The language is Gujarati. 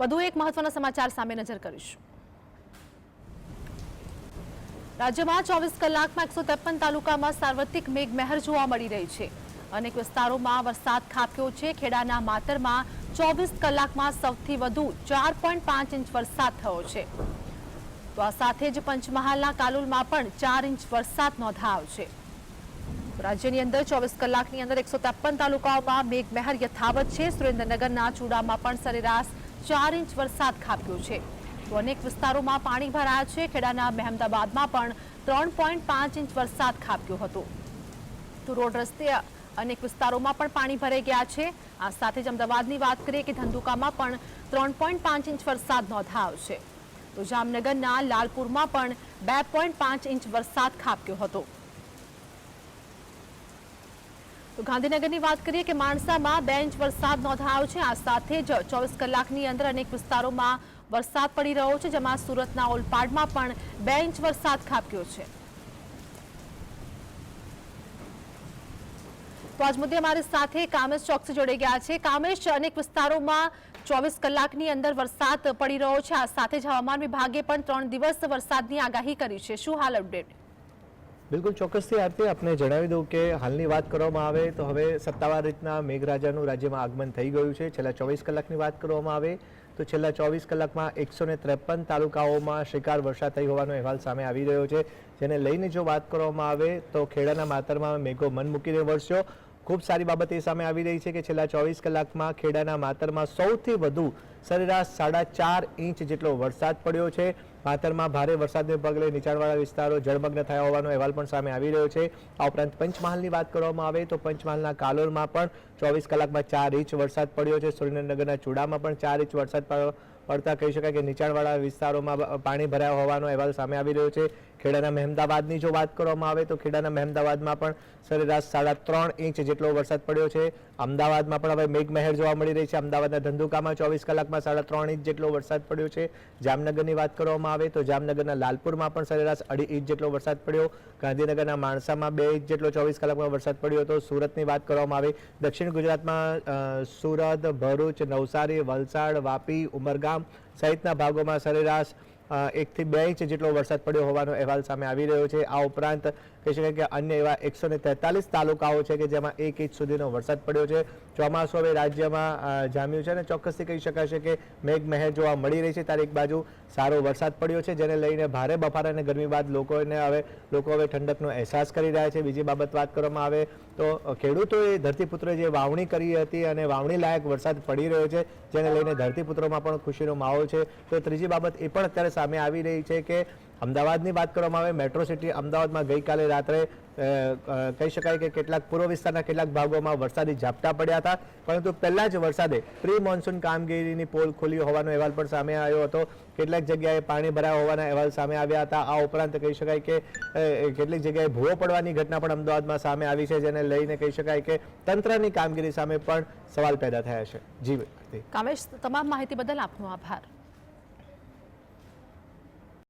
વધુ એક મહત્વના સમાચાર સામે નજર કરીશું। રાજ્યમાં 24 કલાકમાં 153 તાલુકામાં સાર્વત્રિક મેઘમહેર જોવા મળી રહી છે। અનેક વિસ્તારોમાં વરસાદ ખાબક્યો છે। ખેડાના માતરમાં 24 કલાકમાં સૌથી વધુ 4.5 ઇંચ વરસાદ થયો છે। તો આ સાથે જ પંચમહાલના કાલોલમાં પણ 4 ઇંચ વરસાદ નોંધાયો છે। રાજ્યની અંદર 24 કલાકની અંદર 153 તાલુકાઓમાં મેઘમહેર યથાવત છે। સુરેન્દ્રનગરના ચુડામાં પણ સરેરાશ 4 ઇંચ વરસાદ ખાબક્યો છે। તો અનેક વિસ્તારોમાં પાણી ભરાયા છે। ખેડાના મહેમદાબાદમાં પણ 3.5 ઇંચ વરસાદ ખાબક્યો હતો। તો રોડ રસ્તે અનેક વિસ્તારોમાં પણ પાણી ભરાઈ ગયા છે। આ સાથે જ અમદાવાદની વાત કરીએ કે ધંધુકામાં પણ 3.5 ઇંચ વરસાદ નોંધાયો છે। તો જામનગરના લાલપુરમાં પણ 2.5 ઇંચ વરસાદ ખાબક્યો હતો। તો ગાંધીનગરની વાત કરીએ કે માણસામાં 2 ઇંચ વરસાદ નોંધાયો છે। આ સાથે જ 24 કલાકની અંદર અનેક વિસ્તારોમાં વરસાદ પડી રહ્યો છે, જેમાં સુરતના ઓલપાડમાં પણ 2 ઇંચ વરસાદ ખાબક્યો છે। તો આજ મુદ્દે અમારી સાથે કામેશ ચોકસી જોડાઈ ગયા છે। કામેશ, અનેક વિસ્તારોમાં 24 કલાકની અંદર વરસાદ પડી રહ્યો છે। આ સાથે જ હવામાન વિભાગે પણ 3 દિવસ વરસાદની આગાહી કરી છે। શું હાલ અપડેટ? બિલકુલ ચોક્કસથી આરતી આપને જણાવી દઉં કે હાલની વાત કરવામાં આવે તો હવે સત્તાવાર રીતના મેઘરાજાનું રાજ્યમાં આગમન થઈ ગયું છે। છેલ્લા 24 કલાકની વાત કરવામાં આવે તો છેલ્લા 24 કલાકમાં 153 તાલુકાઓમાં શિકાર વરસાદ થઈ હોવાનો અહેવાલ સામે આવી રહ્યો છે, જેને લઈને જો વાત કરવામાં આવે તો ખેડાના માતરમાં મેઘો મન મૂકીને વરસ્યો। ખૂબ સારી બાબત એ સામે આવી રહી છે કે છેલ્લા 24 કલાકમાં ખેડાના માતરમાં સૌથી વધુ સરેરાશ 4.5 ઇંચ જેટલો વરસાદ પડ્યો છે। માતરમાં ભારે વરસાદને પગલે નીચાણવાળા વિસ્તારો જળમગ્ન થયા હોવાનો અહેવાલ પણ સામે આવી રહ્યો છે। આ ઉપરાંત પંચમહાલની વાત કરવામાં આવે તો પંચમહાલના કાલોલમાં પણ 24 કલાકમાં 4 ઇંચ વરસાદ પડ્યો છે। સુરેન્દ્રનગરના ચુડામાં પણ 4 ઇંચ વરસાદ પડતા કહી શકાય કે નીચાણવાળા વિસ્તારોમાં પાણી ભરાયા હોવાનો અહેવાલ સામે આવી રહ્યો છે। ખેડાના મહેમદાબાદની જો વાત કરવામાં આવે તો ખેડાના મહેમદાબાદમાં પણ સરેરાશ 3.5 ઇંચ જેટલો વરસાદ પડ્યો છે। અમદાવાદમાં પણ હવે મેઘમહેર જોવા મળી રહી છે। અમદાવાદના ધંધુકામાં 24 કલાકમાં 3.5 ઇંચ જેટલો વરસાદ પડ્યો છે। જામનગરની વાત કરવામાં આવે તો જામનગરના લાલપુરમાં પણ સરેરાશ 2.5 ઇંચ જેટલો વરસાદ પડ્યો। ગાંધીનગરના માણસામાં 2 ઇંચ જેટલો 24 કલાકમાં વરસાદ પડ્યો હતો। સુરતની વાત કરવામાં આવે દક્ષિણ ગુજરાતમાં સુરત, ભરૂચ, નવસારી, વલસાડ, વાપી, ઉમરગામ સહિતના ભાગોમાં સરેરાશ 1 થી 2 ઇંચ જેટલો વરસાદ પડ્યો હોવાનો અહેવાલ સામે આવી રહ્યો છે। આ ઉપરાંત કહી શકાય કે અન્ય એવા 143 તાલુકાઓ છે કે જેમાં 1 ઇંચ સુધીનો વરસાદ પડ્યો છે। ચોમાસું હવે રાજ્યમાં જામ્યું છે અને ચોક્કસથી કહી શકાશે કે મેઘમહેર જોવા મળી રહી છે। ત્યારે એક બાજુ સારો વરસાદ પડ્યો છે, જેને લઈને ભારે બફારા અને ગરમી બાદ લોકો હવે ઠંડકનો અહેસાસ કરી રહ્યા છે। બીજી બાબત વાત કરવામાં આવે તો ખેડૂતોએ ધરતીપુત્રોએ જે વાવણી કરી હતી અને વાવણી લાયક વરસાદ પડી રહ્યો છે, જેને લઈને ધરતીપુત્રોમાં પણ ખુશીનો માહોલ છે। તો ત્રીજી બાબત એ પણ અત્યારે સામે આવી રહી છે કે અમદાવાદની વાત કરવામાં આવે મેટ્રો સિટી અમદાવાદમાં ગઈકાલે રાત્રે કહી શકાય કે કેટલાક પૂર્વ વિસ્તારના કેટલાક ભાગોમાં વરસાદી ઝાપટા પડ્યા હતા, પરંતુ પહેલા જ વરસાદે પ્રી મોન્સૂન કામગીરીની પોલ ખોલી હોવાનો અહેવાલ પણ સામે આવ્યો હતો। કેટલાક જગ્યાએ પાણી ભરાયા હોવાના અહેવાલ સામે આવ્યા હતા। આ ઉપરાંત કહી શકાય કે કેટલીક જગ્યાએ ભૂવો પડવાની ઘટના પણ અમદાવાદમાં સામે આવી છે, જેને લઈને કહી શકાય કે તંત્રની કામગીરી સામે પણ સવાલ પેદા થયા છે। જી કામેશ, તમામ માહિતી બદલ આપનો આભાર।